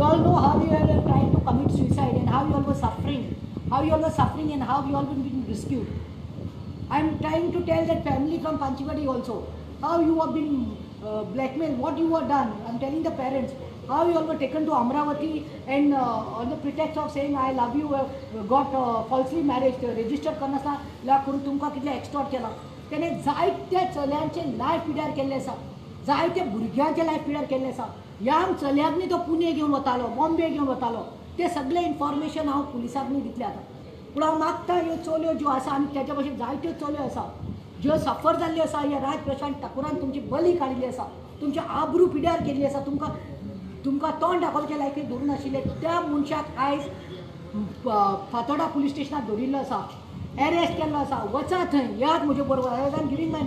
You all know how you are trying to commit suicide and how you all were suffering, and how you all been being rescued. I am trying to tell that family from Panchivadi also how you have been blackmailed, what you have done. I am telling the parents how you all were taken to Amravati and on the pretext of saying I love you, got falsely married, registered करण्याचा ला करून तुमका कितले extort केला. त्याने जायत्या चल्यांचे life पिड्यार केल्ले आसा, जायत्या भुरग्यांचे लायफ पिड्यार केल्ले आसा. ह्या चल्यांनी तो पुणे घेवन वतालो, बॉम्बे घेवन वतालो. ते सगळे इन्फॉर्मेशन हांव पुलिसांनी दितले आतां. पूण हांव मागता ह्यो चलयो ज्यो आसा आनी त्याच्या भशेन जायत्यो चलयो आसा ज्यो सफर जाल्ल्यो आसा, ह्या राज प्रशांत ठाकुरान तुमची बली काडिल्ली आसा, तुमची आबरू पिड्यार केल्ली आसा, तुमकां तोंड दाखोवपाचे लायकीक धरून नाशिल्ले त्या मनशाक आयज फातोर्डा पुलीस स्टेशनाक दवरिल्लो आसा, एरेस्ट केल्लो आसा. वचा थंय, याद म्हजे बरोबर. I am giving my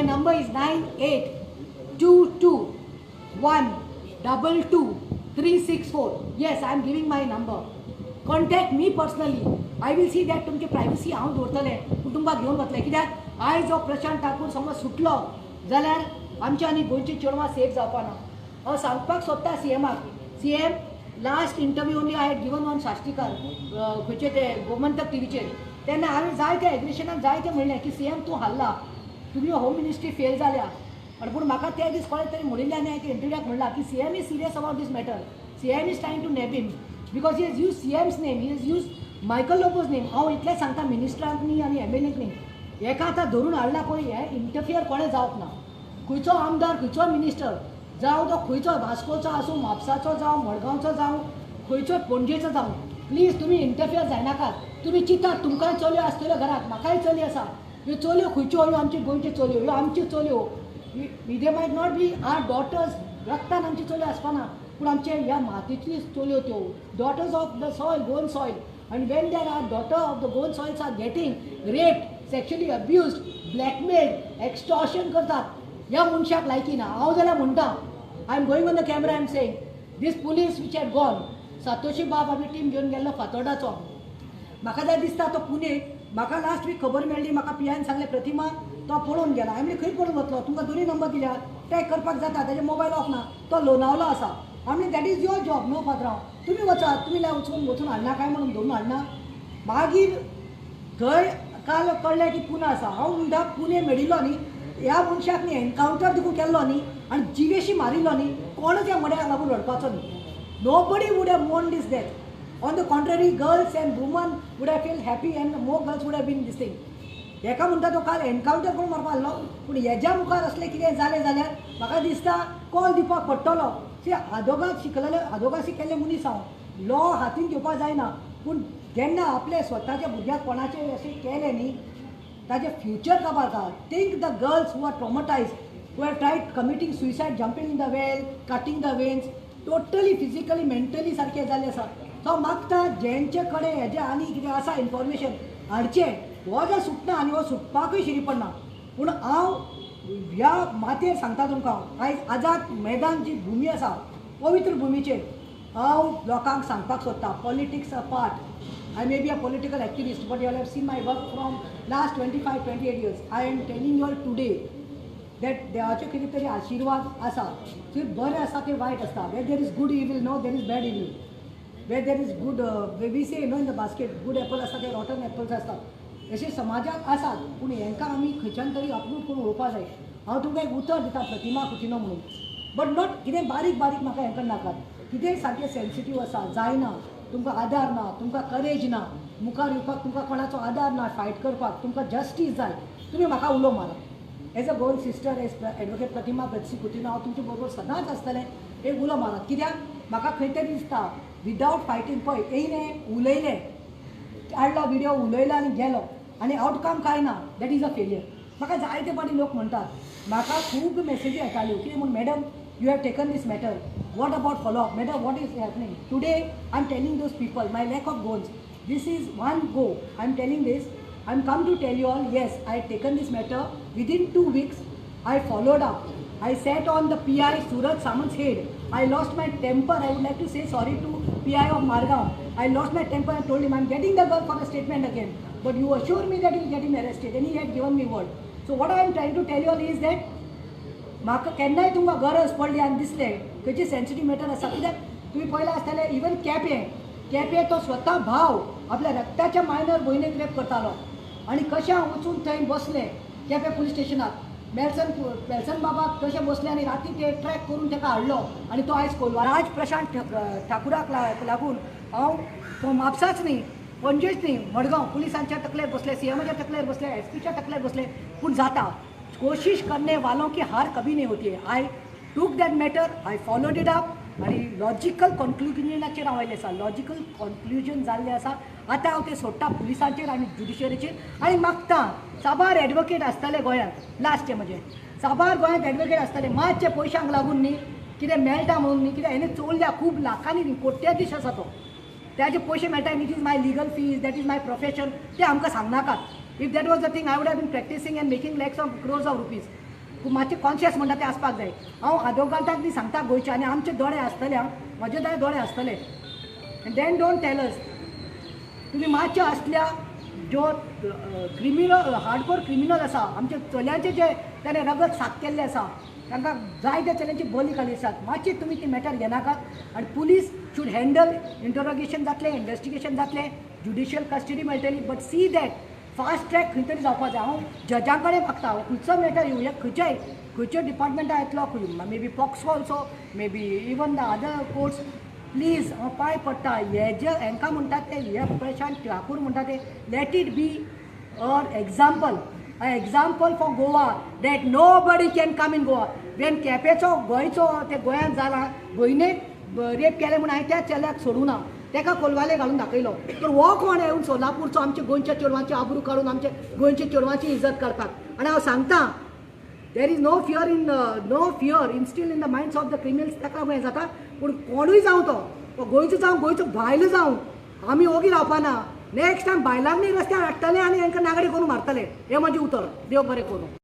number is 98222122 yes, I am giving my number. Contact me personally. I will see that तुमची प्रायवसी हांव दवरतलें, पूण तुमकां घेवन वतलें. कित्याक आयज जो प्रशांत ठाकूर समज सुटलो जाल्यार आमच्या आनी गोंयची चेडवां सेफ जावपा ना. हांव सांगपाक सोदता सीएमाक, CM last interview only I had given on शास्त्रीकार खंयचे ते गोमंतक टीव्हीचेर. तेन्ना हांवें जायते एग्रेशनाक जायते म्हणलें की सीएम तूं हारला, तुमी होम मिनिस्ट्री फेल जाल्या. पूण म्हाका ते दीस कळ्ळें तरी म्हणिल्लें आनी हांवें इंटरव्यूक म्हणलां की CM is serious about this matter. CM is trying to nab him because he has use CM's name, he has use Michael Lobo's name. हांव इतलें सांगता मिनिस्टरांक न्ही आनी एमएलएक न्ही, हेका आतां धरून हाडला पळय, हे इंटरफियर कोणें जावप ना. खंयचो आमदार, खंयचो मिनिस्टर जावं तो खंयचो वास्कोचो आसूं, म्हापसाचो जावं, मडगांवचो जावं, खंयचो पणजेचो जावं, प्लीज तुमी इंटरफियर जायनाकात. तुमी चिंतात तुमकांय चलयो आसतल्यो घरात, म्हाकाय चली आसा. ह्यो चलयो खंयच्यो, ह्यो आमच्यो गोंयच्यो चलयो, ह्यो आमच्यो चलयो. They might not be our daughters, रक्तान आमच्यो चलयो आसपाना, पूण आमचे ह्या मातयेंतल्यो चलयो त्यो, daughters of the soil, Goan soil. And when there are daughter of the Goan soils are getting raped, sexually abused, blackmailed, extortion करतात, ह्या मनशाक लायकी ना. हांव जाल्यार म्हणटा, I am going on the camera, I am saying this police which had gone, सातोशी बाब आमी टीम घेवन गेल्लो फातोर्डाचो. म्हाका जाय दिसता तो पुणे, म्हाका लास्ट वीक खबर मेळ्ळी, म्हाका पीआयन सांगलें प्रतिमा तो पळोवन गेला. हांवें खंय पळोवन वतलो, तुमकां दोनी नंबर दिल्या, ट्रॅक करपाक जाता, ताजे मोबायल ऑफ ना, तो लोनावलो आसा. आमी दॅट इज युअर जॉब, नो पात्रांव. तुमी वचात, तुमी वचून हाडना काय म्हणून धरून हाडना. मागीर थंय काल कळ्ळें की पुणे आसा. हांव म्हणटा पुणे मेडिल्लो न्ही, ह्या मनशाक न्ही एनकावंटर देखून केल्लो न्ही आनी जिवेशी मारिल्लो न्ही, कोणूच ह्या मड्याक लागून रडपाचो न्ही. Nobody would have mourn this death. On the contrary, girls and women would have feel happy and more girls would have been this thing. हेका म्हणटा तो काल एनकावंटर करून मारपा आसलो, पूण हेज्या मुखार असलें कितें जालें जाल्यार म्हाका दिसता कॉल दिवपाक पडटलो. आदोगाद शिकयल्ले मनीस हांव, लॉ हातीन घेवपा जायना, पूण जेन्ना आपले स्वताच्या भुरग्याक कोणाचें अशें केलें न्ही, ताजें फ्युचर काबार जाता. Think the girls who are traumatized, who have tried committing suicide, jumping in the well, cutting the veins, totally physically mentally सारकें जाल्लें आसा. तो मागता जेंचे कडेन हेजें आनी कितें आसा इन्फॉर्मेशन हाडचें. हो जर सुटना आनी हो सुटपाकूय शिरी पडना. पूण हांव ह्या मातयेर सांगता तुमकां, आयज आझाद मैदान जी भुमी आसा, पवित्र भुमीचेर हांव लोकांक सांगपाक सोदता, politics apart, I may be a political activist, but you have seen my work from last 25-28 years. I am telling you all today that देवाचे कितें तरी आशिर्वाद आसा. जे बरें आसा ते वायट आसता. Where there is good evil, no there is bad evil. Where there is good, we say no in the basket, good apple आसता ते रॉटन एपल्स आसतात. अशें समाजाक आसात, पूण हेंकां आमी खंयच्यान तरी अपरूट करून उडोवपा जाय. हांव तुमकां एक उतर दिता प्रतिमा कुटिनो म्हणून, बट नॉट कितें बारीक बारीक म्हाका हें नाकात. कितेंय सारकें सेन्सिटीव आसा, जायना, तुमकां आदार ना, तुमकां करेज ना, मुखार येवपाक तुमकां कोणाचो आदार ना, फायट करपाक तुमकां जस्टीस जाय, तुमी म्हाका उलो मारात. As a Goan sister, as advocate Pratima गत्सी कुटिनो, हांव तुमचे बरोबर सदांच आसतलें. एक उलो मारात. कित्याक म्हाका खंय तरी दिसता विदावट फायटींग पळय येयलें, उलयलें, काडलो व्हिडिओ, उलयलो आनी गेलो आनी आउटकम कांय ना, दॅट इज अ फेलियर. म्हाका जायते फावटी लोक म्हणटात, म्हाका खूब मेसेजी येताल्यो कितें म्हूण, madam you have taken this matter, what about followup, madam what is happening today. I am telling those people my lack of guns, this is one go. I am telling this, I am come to tell you all, yes I had taken this matter. Within 2 weeks I followed up. I sat on the PI Surat Samant's head. I lost my temper. I would like to say sorry to PI of Margaon. I lost my temper and told him, I'm getting the girl for a statement again. But you assure me that you'll get him arrested. And he had given me word. So what I am trying to tell you all is that म्हाका केन्नाय तुमकां गरज पडली आनी दिसलें खंयची sensitive matter आसा, कित्याक तुम्ही पळयला आसतले इवन केपें तो स्वता भाव आपल्या रक्ताच्या मायनर भयणीक रेप करतालो आनी कशें हांव वचून थंय बसलें केपें पुलीस स्टेशनाक मेल्सन बाबाक कशें बसलें आनी राती ते ट्रॅक करून ताका हाडलो आनी तो आयज कोलवा राज प्रशांत ठाकुराक लागून हांव तो म्हापसाच न्ही पणजेच न्ही मडगांव पुलिसांच्या तकलेर बसले सीएमाच्या तकलेर बसले एसपीच्या तकलेर बसले पूण जाता कोशिश करने वालों की हार कभी नहीं होती है I took that matter I followed it up आनी लॉजिकल कन्क्लुजनाचेर हांव आयलें आसा लॉजिकल कन्क्लुजन जाल्लें आसा आतां हांव तें सोडटा पुलिसांचेर आनी ज्युडिशरीचेर आनी मागता साबार एडवोकेट आसतले गोंयांत लास्ट तें म्हजें साबार गोंयांत एडवोकेट आसतले मातशे पयशांक लागून न्ही कितें मेळटा म्हणून न्ही कितें हेणे चोरल्या खूब लाखांनी न्ही कोट्याधीश आसा तो त्याचे पयशे मेळटा it is my legal fees that is my profession ते आमकां सांगनाकात if that was the thing I would have been practising and making lakhs of crores of rupees मातशें कॉन्शियस म्हणटा तें आसपाक जाय हांव आदवोगादाक न्ही सांगता गोंयचे आनी आमचे दोळे आसतले म्हजे दोळे आसतले देन डोंट टेल अस तुमी मातशे असल्या ज्यो क्रिमिनल हार्डकोर क्रिमिनल आसा आमचे चलयांचे जे ताणें रगत साफ केल्लें आसा तांकां जायत्या चलयांची बली घाली आसात मातशे तुमी ती मॅटर घेनाकात आनी पुलीस शूड हँडल इंटरोगेशन जातलें इन्वेस्टिगेशन जातलें ज्युडिशियल कस्टडी मेळटली but see that fast track खंय तरी जावपाक जाय हांव जजा कडेन मागता खंयचो मॅटर येवं खंयच्या डिपार्टमेंटा येतलो may be POCSO also may be even the other courts please हांव पांय पडटा हे जे हांकां म्हणटात ते हे प्रशांत ठाकूर म्हणटा ते let it be a example for Goa that nobody can come in Goa when केपेचो गोंयचो ते गोंयांत जाला भयणेक रेप केले म्हूण हांवें त्या चल्याक सोडूं ना ताका कोलवाले घालून दाखयलो तर हो कोण येवन सोलापूरचो आमच्या गोंयच्या चेडवांची आबरू काडून आमच्या गोंयच्या चेडवांची इज्जत काडपाक आनी हांव सांगता there is no fear instil in the minds of the criminals ताका हें जाता पूण कोणूय जावं तो गोंयचो जावं गोंयचो भायलो जावं आमी ओगी रावपाना नेक्स्ट टायम बायलांक रस्त्यार हाडटले आनी हांकां नागडे करून मारतले हें म्हजें उतर देव बरें करूं